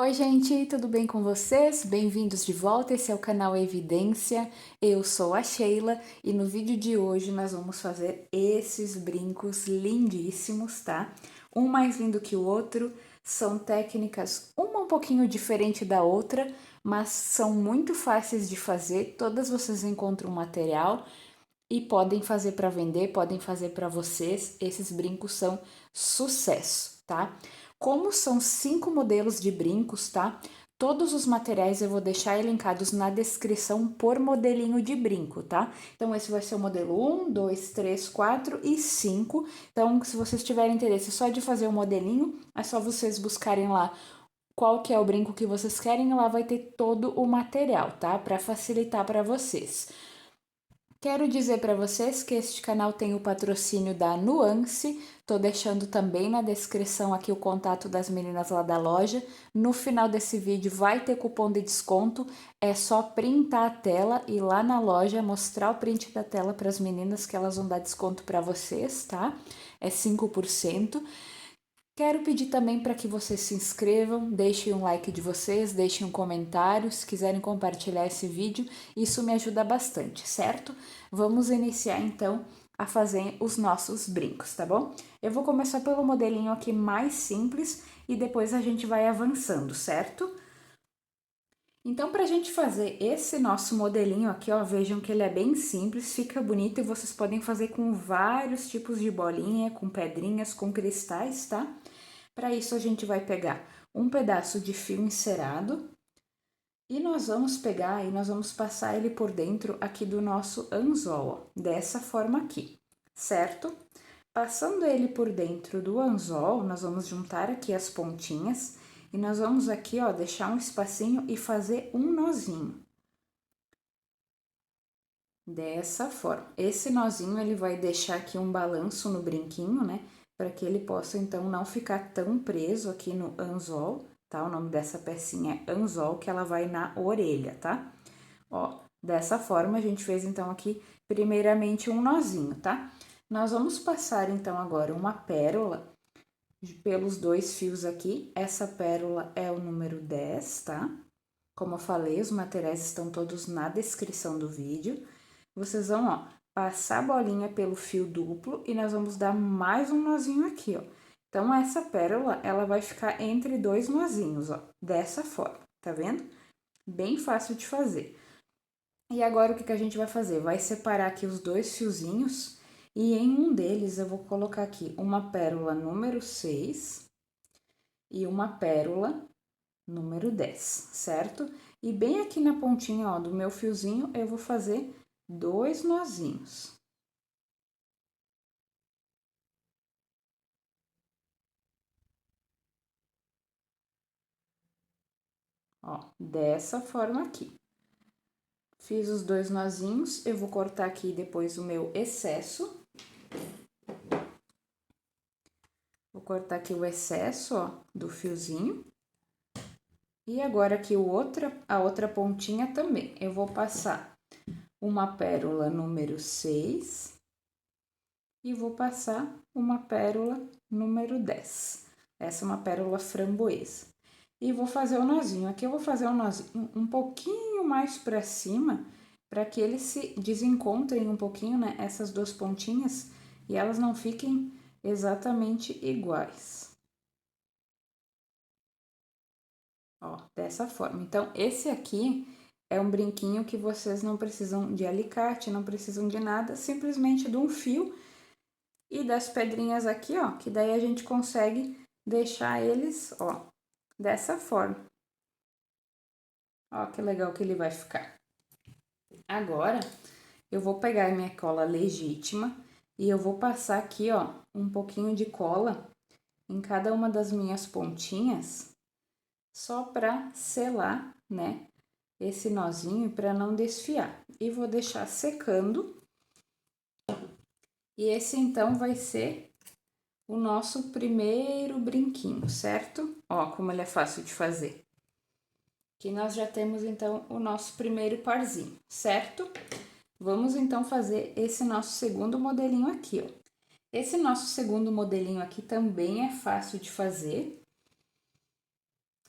Oi, gente, tudo bem com vocês? Bem-vindos de volta. Esse é o canal Evidência. Eu sou a Sheila e no vídeo de hoje nós vamos fazer esses brincos lindíssimos, tá? Um mais lindo que o outro. São técnicas uma um pouquinho diferente da outra, mas são muito fáceis de fazer. Todas vocês encontram material e podem fazer para vender, podem fazer para vocês. Esses brincos são sucesso, tá? Como são 5 modelos de brincos, tá? Todos os materiais eu vou deixar elencados na descrição por modelinho de brinco, tá? Então, esse vai ser o modelo 1, 2, 3, 4 e 5. Então, se vocês tiverem interesse só de fazer o modelinho, é só vocês buscarem lá qual que é o brinco que vocês querem e lá vai ter todo o material, tá? Para facilitar para vocês. Quero dizer para vocês que este canal tem o patrocínio da Nuance. Tô deixando também na descrição aqui o contato das meninas lá da loja. No final desse vídeo vai ter cupom de desconto. É só printar a tela e ir lá na loja mostrar o print da tela para as meninas que elas vão dar desconto para vocês, tá? É 5%. Quero pedir também para que vocês se inscrevam, deixem um like de vocês, deixem um comentário, se quiserem compartilhar esse vídeo, isso me ajuda bastante, certo? Vamos iniciar então a fazer os nossos brincos, tá bom? Eu vou começar pelo modelinho aqui mais simples e depois a gente vai avançando, certo? Então, para a gente fazer esse nosso modelinho aqui, ó, vejam que ele é bem simples, fica bonito e vocês podem fazer com vários tipos de bolinha, com pedrinhas, com cristais, tá? Para isso, a gente vai pegar um pedaço de fio encerado e nós vamos pegar e nós vamos passar ele por dentro aqui do nosso anzol, ó, dessa forma aqui, certo? Passando ele por dentro do anzol, nós vamos juntar aqui as pontinhas e nós vamos aqui, ó, deixar um espacinho e fazer um nozinho. Dessa forma. Esse nozinho, ele vai deixar aqui um balanço no brinquinho, né? Para que ele possa, então, não ficar tão preso aqui no anzol, tá? O nome dessa pecinha é anzol, que ela vai na orelha, tá? Ó, dessa forma, a gente fez, então, aqui, primeiramente, um nozinho, tá? Nós vamos passar, então, agora uma pérola pelos dois fios aqui. Essa pérola é o número 10, tá? Como eu falei, os materiais estão todos na descrição do vídeo. Vocês vão, ó, passar a bolinha pelo fio duplo e nós vamos dar mais um nozinho aqui, ó. Então, essa pérola, ela vai ficar entre dois nozinhos, ó, dessa forma, tá vendo? Bem fácil de fazer. E agora, o que que a gente vai fazer? Vai separar aqui os dois fiozinhos e em um deles eu vou colocar aqui uma pérola número 6 e uma pérola número 10, certo? E bem aqui na pontinha, ó, do meu fiozinho, eu vou fazer dois nozinhos. Ó, dessa forma aqui. Fiz os dois nozinhos, eu vou cortar aqui depois o meu excesso. Vou cortar aqui o excesso, ó, do fiozinho. E agora aqui a outra pontinha também. Eu vou passar uma pérola número 6 e vou passar uma pérola número 10. Essa é uma pérola framboesa. E vou fazer o nozinho. Aqui eu vou fazer um nozinho um pouquinho mais para cima, para que eles se desencontrem um pouquinho, né? Essas duas pontinhas, e elas não fiquem exatamente iguais. Ó, dessa forma. Então, esse aqui é um brinquinho que vocês não precisam de alicate, não precisam de nada, simplesmente de um fio e das pedrinhas aqui, ó, que daí a gente consegue deixar eles, ó, dessa forma. Ó, que legal que ele vai ficar. Agora, eu vou pegar a minha cola legítima e eu vou passar aqui, ó, um pouquinho de cola em cada uma das minhas pontinhas, só para selar, né, esse nozinho para não desfiar. E vou deixar secando. E esse então vai ser o nosso primeiro brinquinho, certo? Ó, como ele é fácil de fazer. Aqui nós já temos então o nosso primeiro parzinho, certo? Vamos então fazer esse nosso segundo modelinho aqui, ó. Esse nosso segundo modelinho aqui também é fácil de fazer.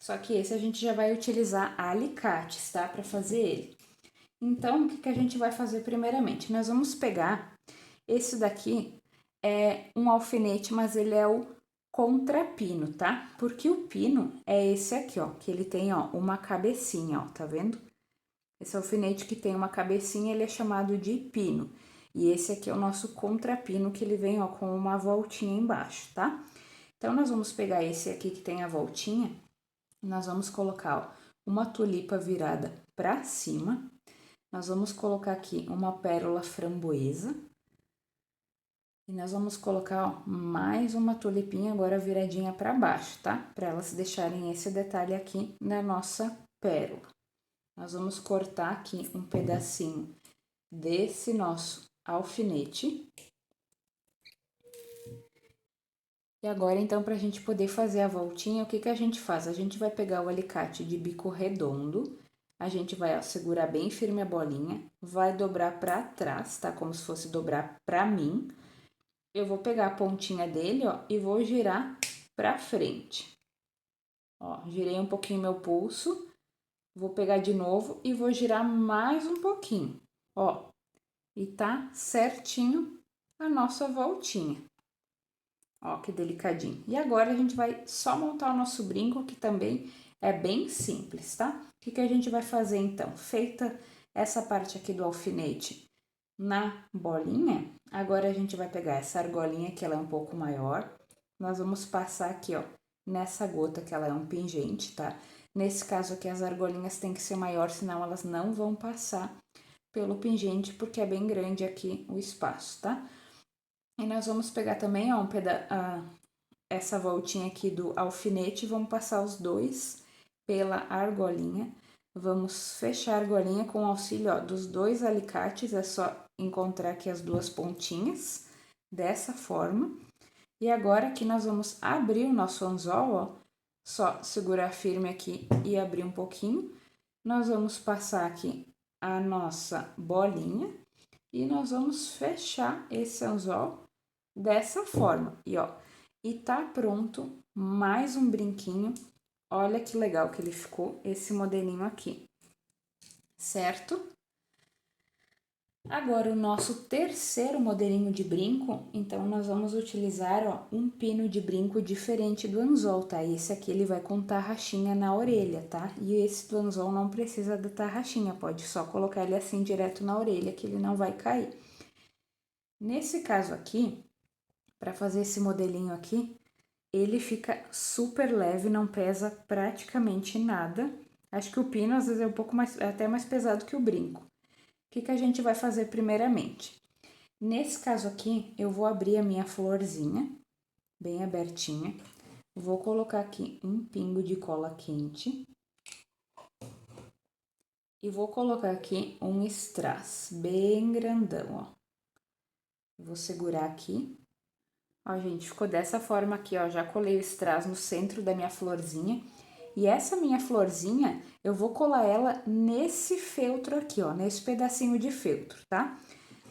Só que esse a gente já vai utilizar alicates, tá? Para fazer ele. Então, o que a gente vai fazer primeiramente? Nós vamos pegar, esse daqui é um alfinete, mas ele é o contrapino, tá? Porque o pino é esse aqui, ó, que ele tem, ó, uma cabecinha, ó, tá vendo? Esse alfinete que tem uma cabecinha, ele é chamado de pino. E esse aqui é o nosso contrapino, que ele vem, ó, com uma voltinha embaixo, tá? Então, nós vamos pegar esse aqui que tem a voltinha, nós vamos colocar, ó, uma tulipa virada pra cima. Nós vamos colocar aqui uma pérola framboesa. E nós vamos colocar, ó, mais uma tulipinha agora viradinha para baixo, tá? Para elas deixarem esse detalhe aqui na nossa pérola. Nós vamos cortar aqui um pedacinho desse nosso alfinete. E agora, então, para a gente poder fazer a voltinha, o que a gente faz? A gente vai pegar o alicate de bico redondo, a gente vai, ó, segurar bem firme a bolinha, vai dobrar para trás, tá? Como se fosse dobrar para mim. Eu vou pegar a pontinha dele, ó, e vou girar para frente. Ó, girei um pouquinho meu pulso, vou pegar de novo e vou girar mais um pouquinho, ó. E tá certinho a nossa voltinha. Ó, que delicadinho. E agora a gente vai só montar o nosso brinco, que também é bem simples, tá? O que a gente vai fazer então? Feita essa parte aqui do alfinete na bolinha, agora a gente vai pegar essa argolinha, que ela é um pouco maior. Nós vamos passar aqui, ó, nessa gota, que ela é um pingente, tá? Nesse caso aqui, as argolinhas têm que ser maior, senão elas não vão passar pelo pingente, porque é bem grande aqui o espaço, tá? E nós vamos pegar também, ó, essa voltinha aqui do alfinete, vamos passar os dois pela argolinha. Vamos fechar a argolinha com o auxílio, ó, dos dois alicates, é só encontrar aqui as duas pontinhas, dessa forma. E agora aqui nós vamos abrir o nosso anzol, ó, só segurar firme aqui e abrir um pouquinho. Nós vamos passar aqui a nossa bolinha e nós vamos fechar esse anzol dessa forma. E ó, e tá pronto mais um brinquinho. Olha que legal que ele ficou, esse modelinho aqui, certo? Agora, o nosso terceiro modelinho de brinco, então, nós vamos utilizar, ó, um pino de brinco diferente do anzol, tá? Esse aqui, ele vai com tarraxinha na orelha, tá? E esse do anzol não precisa da tarraxinha, pode só colocar ele assim direto na orelha, que ele não vai cair. Nesse caso aqui, para fazer esse modelinho aqui, ele fica super leve, não pesa praticamente nada. Acho que o pino, às vezes, é um pouco mais, é até mais pesado que o brinco. O que a gente vai fazer primeiramente? Nesse caso aqui, eu vou abrir a minha florzinha, bem abertinha. Vou colocar aqui um pingo de cola quente. E vou colocar aqui um strass, bem grandão, ó. Vou segurar aqui. Ó, gente, ficou dessa forma aqui, ó. Já colei o strass no centro da minha florzinha. E essa minha florzinha, eu vou colar ela nesse feltro aqui, ó, nesse pedacinho de feltro, tá?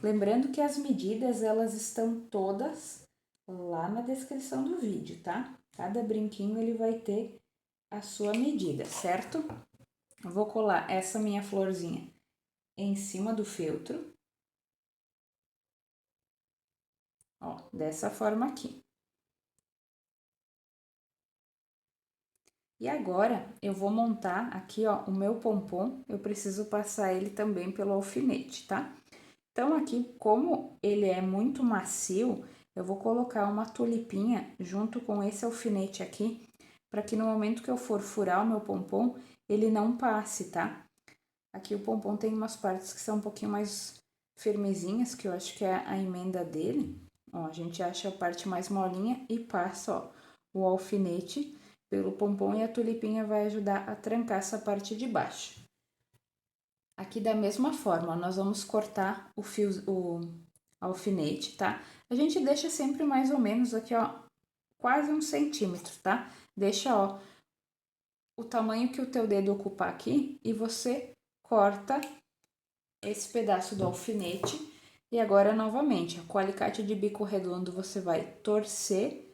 Lembrando que as medidas, elas estão todas lá na descrição do vídeo, tá? Cada brinquinho, ele vai ter a sua medida, certo? Eu vou colar essa minha florzinha em cima do feltro. Ó, dessa forma aqui. E agora, eu vou montar aqui, ó, o meu pompom. Eu preciso passar ele também pelo alfinete, tá? Então, aqui, como ele é muito macio, eu vou colocar uma tulipinha junto com esse alfinete aqui, para que no momento que eu for furar o meu pompom, ele não passe, tá? Aqui o pompom tem umas partes que são um pouquinho mais firmezinhas, que eu acho que é a emenda dele. Ó, a gente acha a parte mais molinha e passa, ó, o alfinete pelo pompom e a tulipinha vai ajudar a trancar essa parte de baixo. Aqui da mesma forma, nós vamos cortar o alfinete, tá? A gente deixa sempre mais ou menos aqui, ó, quase 1 centímetro, tá? Deixa, ó, o tamanho que o teu dedo ocupar aqui e você corta esse pedaço do alfinete. E agora, novamente, com o alicate de bico redondo, você vai torcer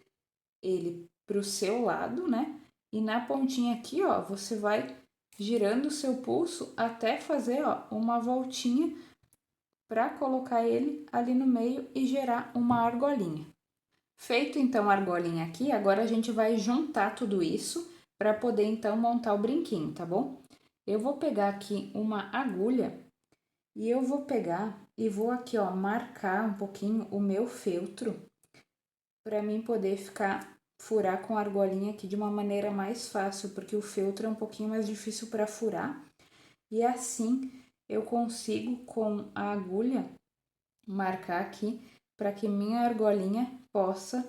ele pro seu lado, né? E na pontinha aqui, ó, você vai girando o seu pulso até fazer, ó, uma voltinha para colocar ele ali no meio e gerar uma argolinha. Feito então a argolinha aqui, agora a gente vai juntar tudo isso para poder então montar o brinquinho, tá bom? Eu vou pegar aqui uma agulha e eu vou pegar e vou aqui, ó, marcar um pouquinho o meu feltro para mim poder furar com a argolinha aqui de uma maneira mais fácil, porque o feltro é um pouquinho mais difícil para furar. E assim eu consigo com a agulha marcar aqui para que minha argolinha possa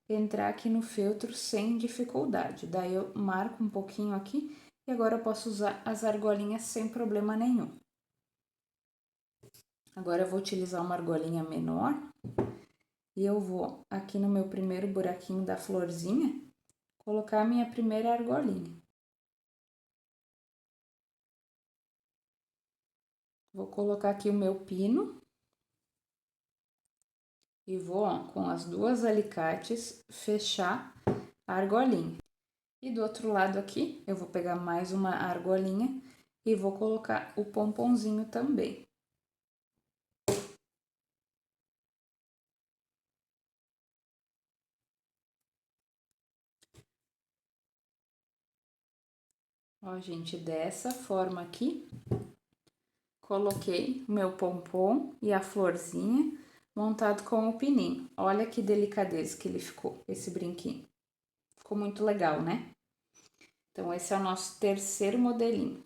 entrar aqui no feltro sem dificuldade. Daí eu marco um pouquinho aqui e agora eu posso usar as argolinhas sem problema nenhum. Agora eu vou utilizar uma argolinha menor e eu vou aqui no meu primeiro buraquinho da florzinha colocar a minha primeira argolinha. Vou colocar aqui o meu pino e vou, ó, com as duas alicates fechar a argolinha. E do outro lado aqui, eu vou pegar mais uma argolinha e vou colocar o pomponzinho também. Ó, gente, dessa forma aqui, coloquei o meu pompom e a florzinha montado com o pininho. Olha que delicadeza que ele ficou, esse brinquinho. Ficou muito legal, né? Então, esse é o nosso terceiro modelinho.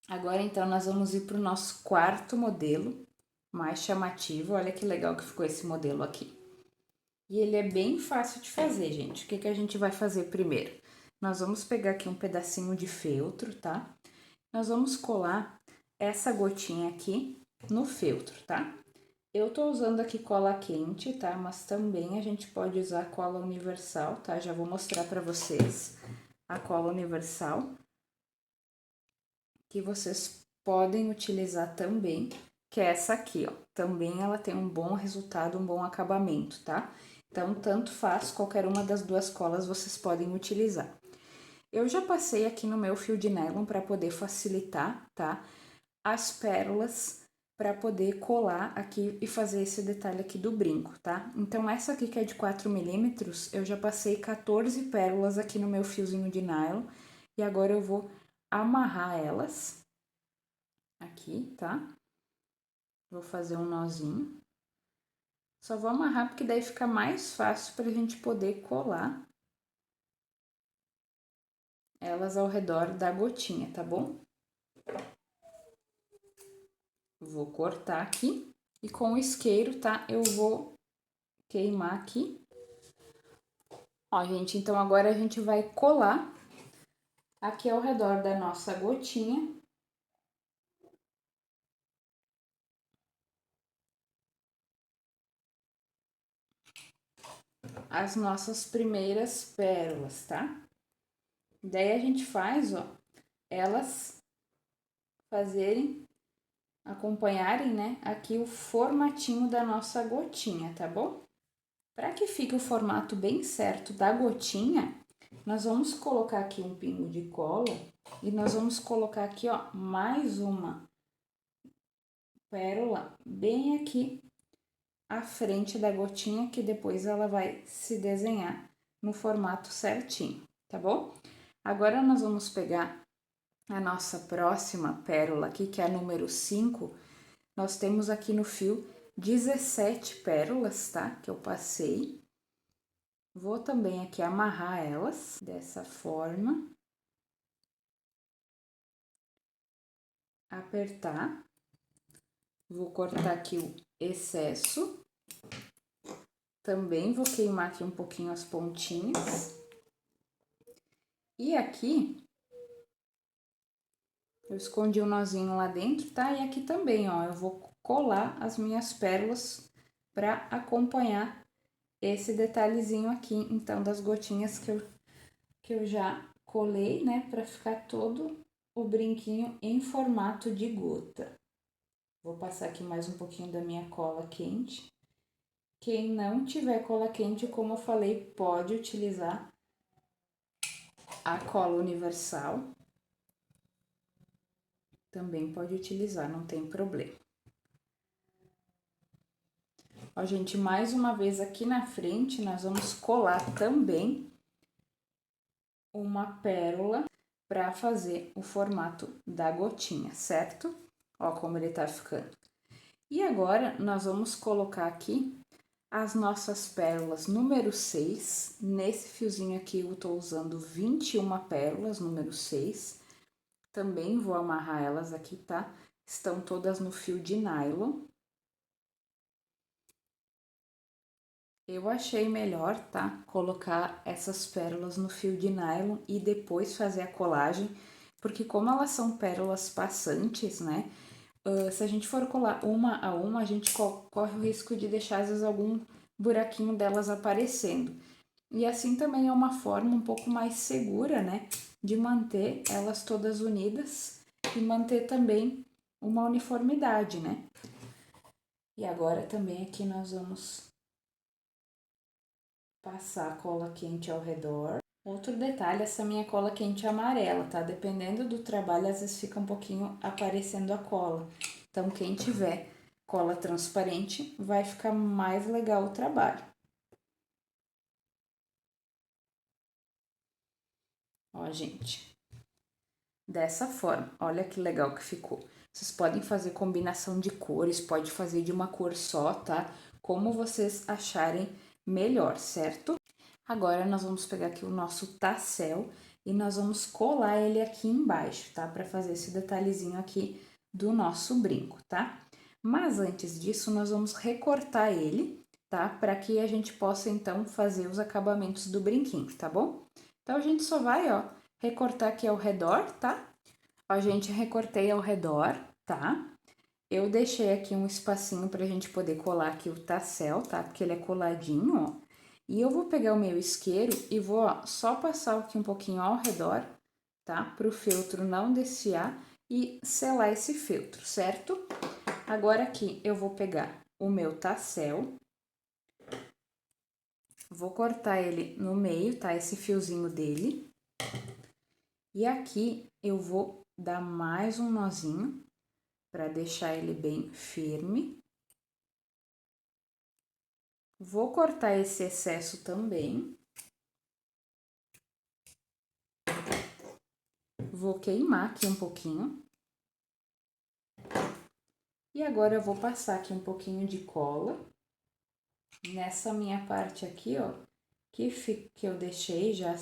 Agora, então, nós vamos ir para o nosso quarto modelo, mais chamativo. Olha que legal que ficou esse modelo aqui. E ele é bem fácil de fazer, gente. O que que a gente vai fazer primeiro? Nós vamos pegar aqui um pedacinho de feltro, tá? Nós vamos colar essa gotinha aqui no feltro, tá? Eu tô usando aqui cola quente, tá? Mas também a gente pode usar cola universal, tá? Já vou mostrar pra vocês a cola universal, que vocês podem utilizar também, que é essa aqui, ó. Também ela tem um bom resultado, um bom acabamento, tá? Então, tanto faz, qualquer uma das duas colas vocês podem utilizar. Eu já passei aqui no meu fio de nylon para poder facilitar, tá? As pérolas para poder colar aqui e fazer esse detalhe aqui do brinco, tá? Então, essa aqui que é de 4 milímetros, eu já passei 14 pérolas aqui no meu fiozinho de nylon. E agora eu vou amarrar elas aqui, tá? Vou fazer um nozinho. Só vou amarrar porque daí fica mais fácil pra gente poder colar elas ao redor da gotinha, tá bom? Vou cortar aqui e com o isqueiro, tá? Eu vou queimar aqui. Ó, gente, então agora a gente vai colar aqui ao redor da nossa gotinha. As nossas primeiras pérolas, tá? Daí a gente faz, ó, elas acompanharem, né, aqui o formatinho da nossa gotinha, tá bom? Para que fique o formato bem certo da gotinha, nós vamos colocar aqui um pingo de cola e nós vamos colocar aqui, ó, mais uma pérola bem aqui à frente da gotinha, que depois ela vai se desenhar no formato certinho, tá bom? Agora nós vamos pegar a nossa próxima pérola aqui, que é a número 5. Nós temos aqui no fio 17 pérolas, tá? Que eu passei. Vou também aqui amarrar elas dessa forma. Apertar. Vou cortar aqui o excesso. Também vou queimar aqui um pouquinho as pontinhas. E aqui, eu escondi um nozinho lá dentro, tá? E aqui também, ó, eu vou colar as minhas pérolas para acompanhar esse detalhezinho aqui, então, das gotinhas que eu já colei, né? Para ficar todo o brinquinho em formato de gota. Vou passar aqui mais um pouquinho da minha cola quente. Quem não tiver cola quente, como eu falei, pode utilizar A cola universal também pode utilizar, não tem problema. Ó, gente, mais uma vez aqui na frente, nós vamos colar também uma pérola para fazer o formato da gotinha, certo? Ó como ele tá ficando. E agora, nós vamos colocar aqui as nossas pérolas número 6. Nesse fiozinho aqui, eu tô usando 21 pérolas, número 6. Também vou amarrar elas aqui, tá? Estão todas no fio de nylon. Eu achei melhor, tá? Colocar essas pérolas no fio de nylon e depois fazer a colagem, porque como elas são pérolas passantes, né? Se a gente for colar uma a uma, a gente corre o risco de deixar, às vezes, algum buraquinho delas aparecendo. E assim também é uma forma um pouco mais segura, né? De manter elas todas unidas e manter também uma uniformidade, né? E agora também aqui nós vamos passar a cola quente ao redor. Outro detalhe, essa minha cola quente é amarela, tá? Dependendo do trabalho, às vezes fica um pouquinho aparecendo a cola. Então, quem tiver cola transparente, vai ficar mais legal o trabalho. Ó, gente, dessa forma, olha que legal que ficou. Vocês podem fazer combinação de cores, pode fazer de uma cor só, tá? Como vocês acharem melhor, certo? Agora, nós vamos pegar aqui o nosso tassel e nós vamos colar ele aqui embaixo, tá? Para fazer esse detalhezinho aqui do nosso brinco, tá? Mas antes disso, nós vamos recortar ele, tá? Para que a gente possa, então, fazer os acabamentos do brinquinho, tá bom? Então, a gente só vai, ó, recortar aqui ao redor, tá? Ó, gente, recortei ao redor, tá? Eu deixei aqui um espacinho pra gente poder colar aqui o tassel, tá? Porque ele é coladinho, ó. E eu vou pegar o meu isqueiro e vou, ó, só passar aqui um pouquinho ao redor, tá? Pro feltro não desfiar e selar esse feltro, certo? Agora aqui eu vou pegar o meu tassel, vou cortar ele no meio, tá? Esse fiozinho dele. E aqui eu vou dar mais um nozinho para deixar ele bem firme. Vou cortar esse excesso também. Vou queimar aqui um pouquinho. E agora eu vou passar aqui um pouquinho de cola nessa minha parte aqui, ó, que eu deixei já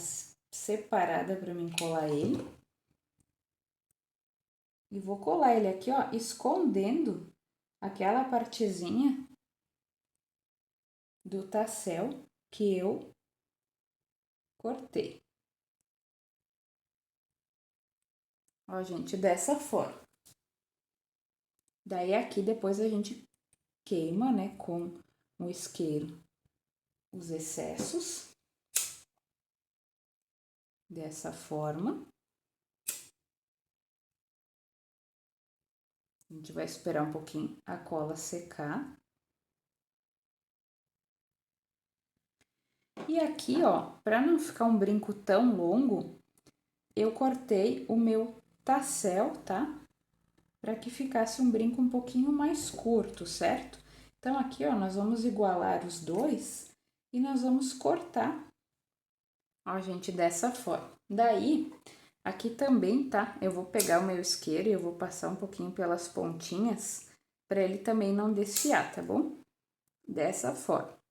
separada para mim colar ele. E vou colar ele aqui, ó, escondendo aquela partezinha do tassel que eu cortei. Ó, gente, dessa forma. Daí aqui depois a gente queima, né, com o isqueiro os excessos. Dessa forma. A gente vai esperar um pouquinho a cola secar. E aqui, ó, para não ficar um brinco tão longo, eu cortei o meu tassel, tá? Para que ficasse um brinco um pouquinho mais curto, certo? Então, aqui, ó, nós vamos igualar os dois e nós vamos cortar, ó, gente, dessa forma. Daí, aqui também, tá? Eu vou pegar o meu isqueiro e eu vou passar um pouquinho pelas pontinhas para ele também não desfiar, tá bom? Dessa forma.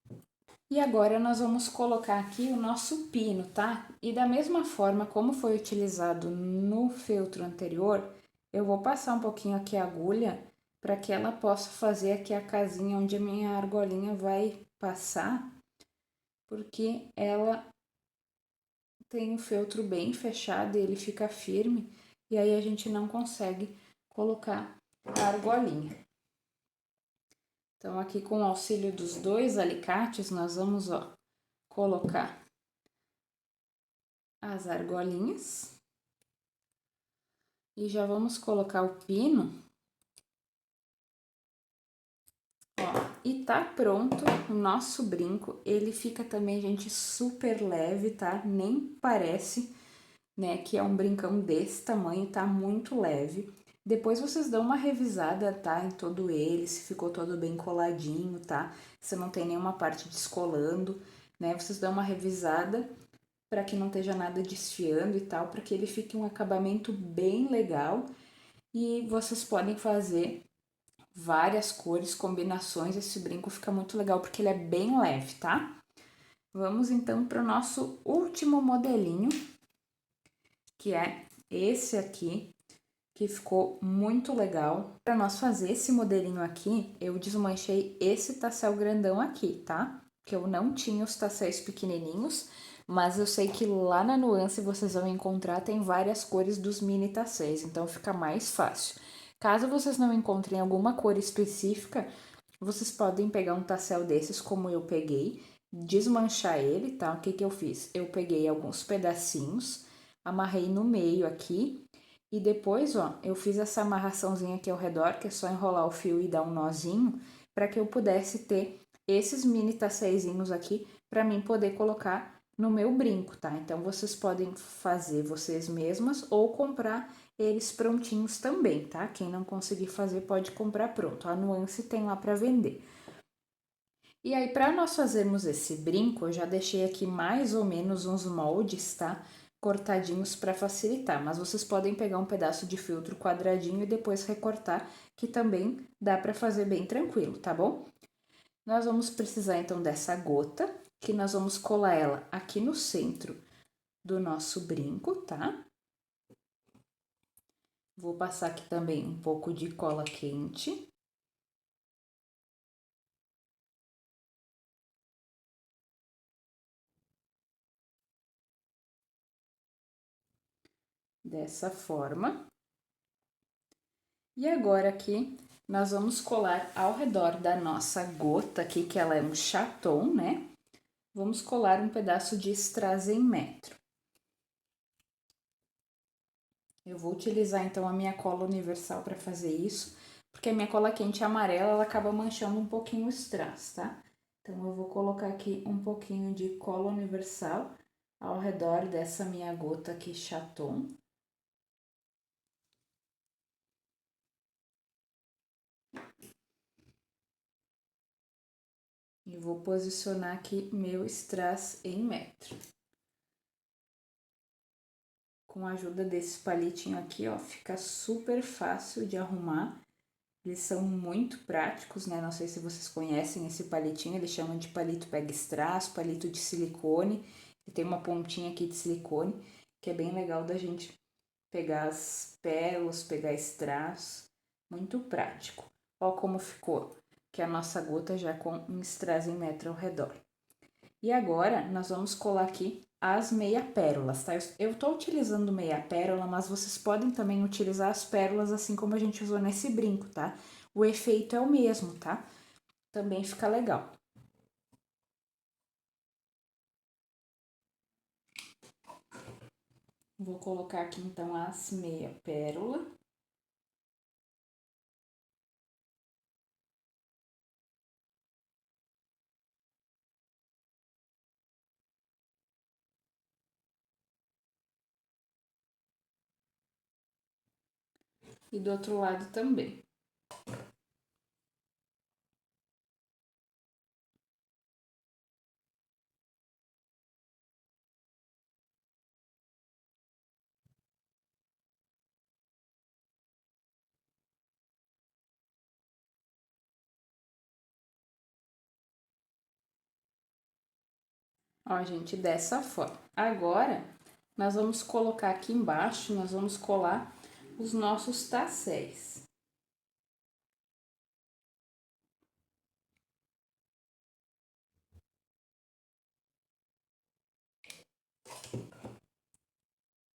E agora nós vamos colocar aqui o nosso pino, tá? E da mesma forma como foi utilizado no feltro anterior, eu vou passar um pouquinho aqui a agulha para que ela possa fazer aqui a casinha onde a minha argolinha vai passar, porque ela tem o feltro bem fechado e ele fica firme, e aí a gente não consegue colocar a argolinha. Então, aqui com o auxílio dos dois alicates, nós vamos, ó, colocar as argolinhas e já vamos colocar o pino. Ó, e tá pronto o nosso brinco. Ele fica também, gente, super leve, tá? Nem parece né? Que é um brincão desse tamanho, tá muito leve. Depois vocês dão uma revisada, tá? Em todo ele, se ficou todo bem coladinho, tá? Se não tem nenhuma parte descolando, né? Vocês dão uma revisada para que não esteja nada desfiando e tal, para que ele fique um acabamento bem legal. E vocês podem fazer várias cores, combinações. Esse brinco fica muito legal porque ele é bem leve, tá? Vamos então para o nosso último modelinho, que é esse aqui, que ficou muito legal. Para nós fazer esse modelinho aqui, eu desmanchei esse tassel grandão aqui, tá? Que eu não tinha os tasséis pequenininhos, mas eu sei que lá na Nuance vocês vão encontrar, tem várias cores dos mini tasséis, então fica mais fácil. Caso vocês não encontrem alguma cor específica, vocês podem pegar um tassel desses, como eu peguei, desmanchar ele, tá? O que que eu fiz? Eu peguei alguns pedacinhos, amarrei no meio aqui, e depois, ó, eu fiz essa amarraçãozinha aqui ao redor, que é só enrolar o fio e dar um nozinho, para que eu pudesse ter esses mini tasseizinhos aqui, para mim poder colocar no meu brinco, tá? Então, vocês podem fazer vocês mesmas ou comprar eles prontinhos também, tá? Quem não conseguir fazer pode comprar pronto. A Nuance tem lá para vender. E aí, para nós fazermos esse brinco, eu já deixei aqui mais ou menos uns moldes, tá? Cortadinhos para facilitar, mas vocês podem pegar um pedaço de filtro quadradinho e depois recortar, que também dá para fazer bem tranquilo, tá bom? Nós vamos precisar então dessa gota, que nós vamos colar ela aqui no centro do nosso brinco, tá? Vou passar aqui também um pouco de cola quente. Dessa forma. E agora aqui, nós vamos colar ao redor da nossa gota aqui, que ela é um chaton, né? Vamos colar um pedaço de strass em metro. Eu vou utilizar então a minha cola universal para fazer isso, porque a minha cola quente amarela, ela acaba manchando um pouquinho o strass, tá? Então, eu vou colocar aqui um pouquinho de cola universal ao redor dessa minha gota aqui chaton. E vou posicionar aqui meu strass em metro. Com a ajuda desse palitinho aqui, ó, fica super fácil de arrumar. Eles são muito práticos, né? Não sei se vocês conhecem esse palitinho, eles chamam de palito pega strass, palito de silicone. E tem uma pontinha aqui de silicone, que é bem legal da gente pegar as pérolas, pegar strass. Muito prático. Ó como ficou, que a nossa gota já com um strass em metro ao redor. E agora, nós vamos colar aqui as meia pérolas, tá? Eu tô utilizando meia pérola, mas vocês podem também utilizar as pérolas assim como a gente usou nesse brinco, tá? O efeito é o mesmo, tá? Também fica legal. Vou colocar aqui então as meia pérola. E do outro lado também. Ó, gente, dessa forma. Agora, nós vamos colocar aqui embaixo, nós vamos colar os nossos tasséis.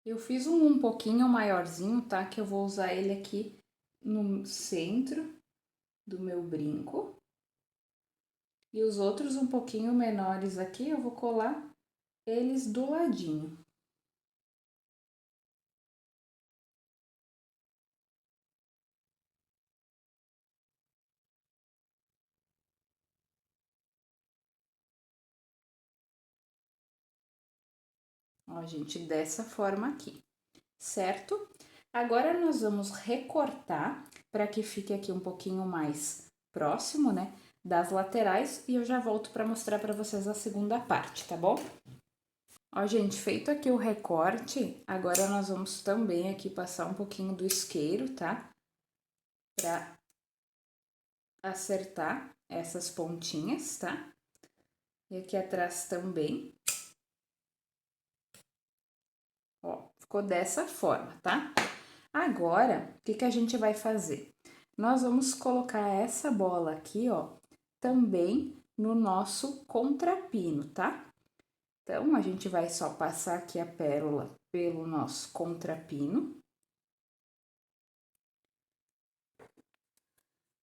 Eu fiz um pouquinho maiorzinho, tá? Que eu vou usar ele aqui no centro do meu brinco. E os outros um pouquinho menores aqui, eu vou colar eles do ladinho. Ó, Ó, gente, dessa forma aqui, certo? Agora, nós vamos recortar para que fique aqui um pouquinho mais próximo, né, das laterais, e eu já volto para mostrar para vocês a segunda parte, tá bom? Ó, gente, feito aqui o recorte, agora nós vamos também aqui passar um pouquinho do isqueiro, tá? Pra acertar essas pontinhas, tá? E aqui atrás também. Ó, ficou dessa forma, tá? Agora, o que a gente vai fazer? Nós vamos colocar essa bola aqui, ó, também no nosso contrapino, tá? Então, a gente vai só passar aqui a pérola pelo nosso contrapino.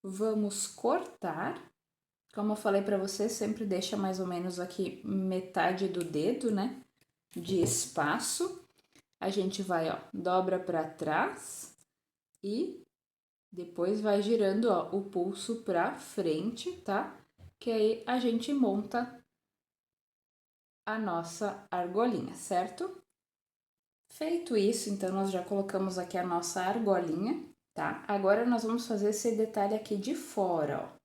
Vamos cortar. Como eu falei para você, sempre deixa mais ou menos aqui metade do dedo, né, de espaço. A gente vai, ó, dobra para trás e depois vai girando, ó, o pulso para frente, tá? Que aí a gente monta a nossa argolinha, certo? Feito isso, então, nós já colocamos aqui a nossa argolinha, tá? Agora, nós vamos fazer esse detalhe aqui de fora, ó,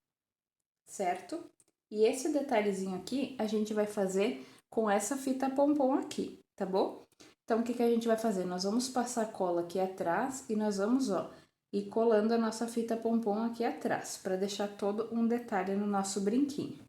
certo? E esse detalhezinho aqui, a gente vai fazer com essa fita pompom aqui, tá bom? Então, o que a gente vai fazer? Nós vamos passar cola aqui atrás e nós vamos, ó, ir colando a nossa fita pompom aqui atrás, para deixar todo um detalhe no nosso brinquinho.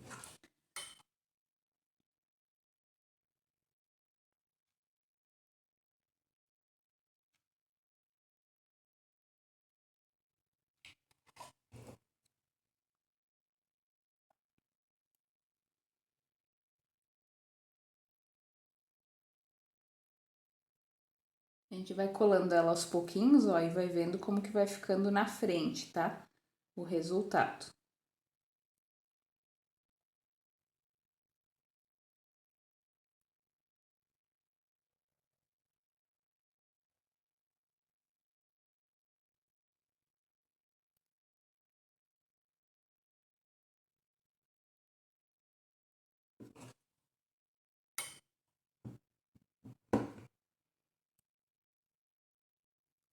A gente vai colando ela aos pouquinhos, ó, e vai vendo como que vai ficando na frente, tá? O resultado.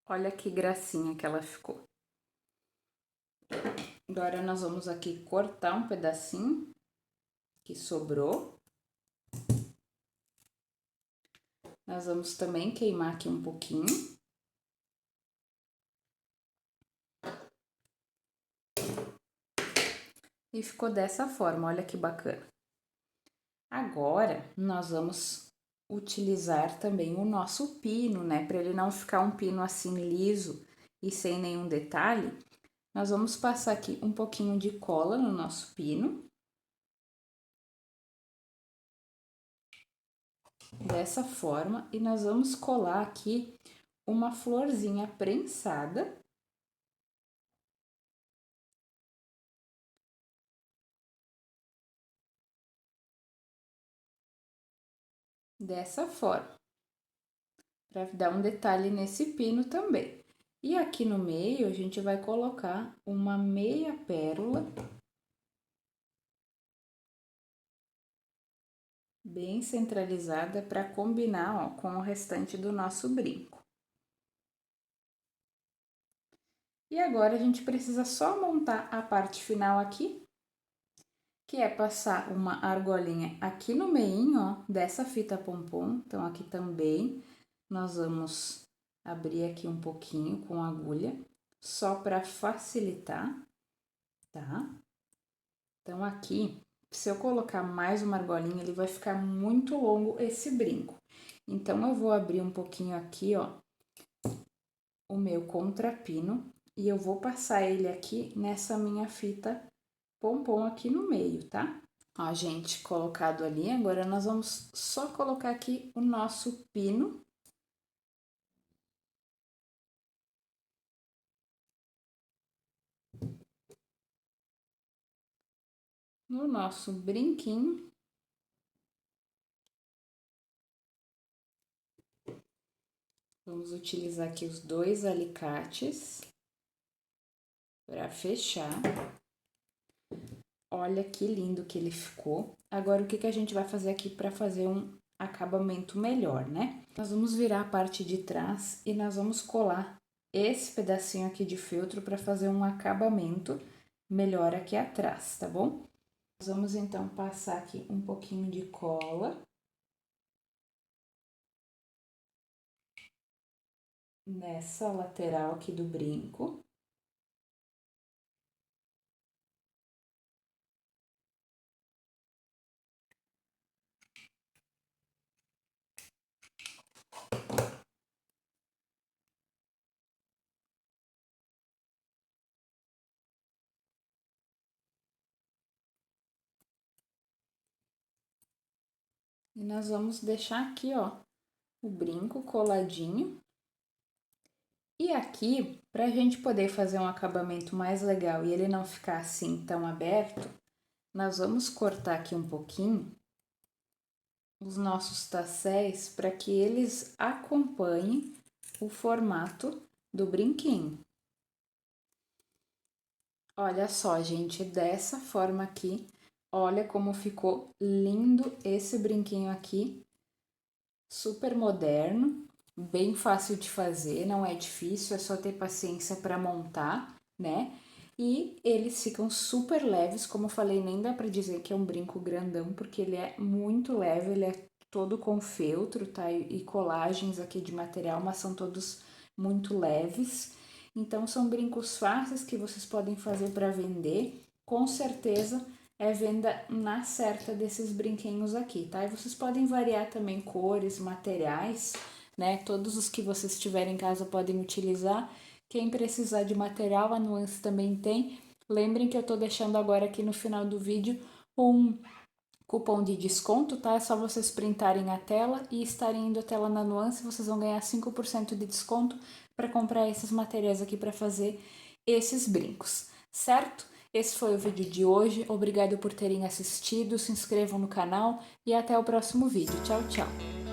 Olha que gracinha que ela ficou. Agora, nós vamos aqui cortar um pedacinho que sobrou. Nós vamos também queimar aqui um pouquinho. E ficou dessa forma, olha que bacana. Agora, nós vamos utilizar também o nosso pino, né? Para ele não ficar um pino assim liso e sem nenhum detalhe, nós vamos passar aqui um pouquinho de cola no nosso pino. Dessa forma, e nós vamos colar aqui uma florzinha prensada. Dessa forma, para dar um detalhe nesse pino também. E aqui no meio, a gente vai colocar uma meia pérola, bem centralizada, para combinar, ó, com o restante do nosso brinco. E agora, a gente precisa só montar a parte final aqui, que é passar uma argolinha aqui no meinho, ó, dessa fita pompom. Então, aqui também nós vamos abrir aqui um pouquinho com a agulha, só para facilitar, tá? Então, aqui, se eu colocar mais uma argolinha, ele vai ficar muito longo esse brinco. Então, eu vou abrir um pouquinho aqui, ó, o meu contrapino, e eu vou passar ele aqui nessa minha fita pompom aqui no meio, tá? Ó, gente, colocado ali, agora nós vamos só colocar aqui o nosso pino. No nosso brinquinho. Vamos utilizar aqui os dois alicates para fechar. Olha que lindo que ele ficou. Agora, o que a gente vai fazer aqui para fazer um acabamento melhor, né? Nós vamos virar a parte de trás e nós vamos colar esse pedacinho aqui de feltro para fazer um acabamento melhor aqui atrás, tá bom? Nós vamos então passar aqui um pouquinho de cola nessa lateral aqui do brinco. E nós vamos deixar aqui, ó, o brinco coladinho. E aqui, para a gente poder fazer um acabamento mais legal e ele não ficar assim tão aberto, nós vamos cortar aqui um pouquinho os nossos tasséis para que eles acompanhem o formato do brinquinho. Olha só, gente, dessa forma aqui, olha como ficou lindo esse brinquinho aqui, super moderno, bem fácil de fazer, não é difícil, é só ter paciência para montar, né? E eles ficam super leves, como eu falei, nem dá para dizer que é um brinco grandão, porque ele é muito leve, ele é todo com feltro, tá? E colagens aqui de material, mas são todos muito leves. Então, são brincos fáceis que vocês podem fazer para vender. Com certeza é venda na certa desses brinquinhos aqui, tá? E vocês podem variar também cores, materiais, né? Todos os que vocês tiverem em casa podem utilizar. Quem precisar de material, a Nuance também tem. Lembrem que eu tô deixando agora aqui no final do vídeo um cupom de desconto, tá? É só vocês printarem a tela e estarem indo até lá na Nuance, vocês vão ganhar 5% de desconto para comprar esses materiais aqui para fazer esses brincos, certo? Esse foi o vídeo de hoje, obrigado por terem assistido, se inscrevam no canal e até o próximo vídeo. Tchau, tchau!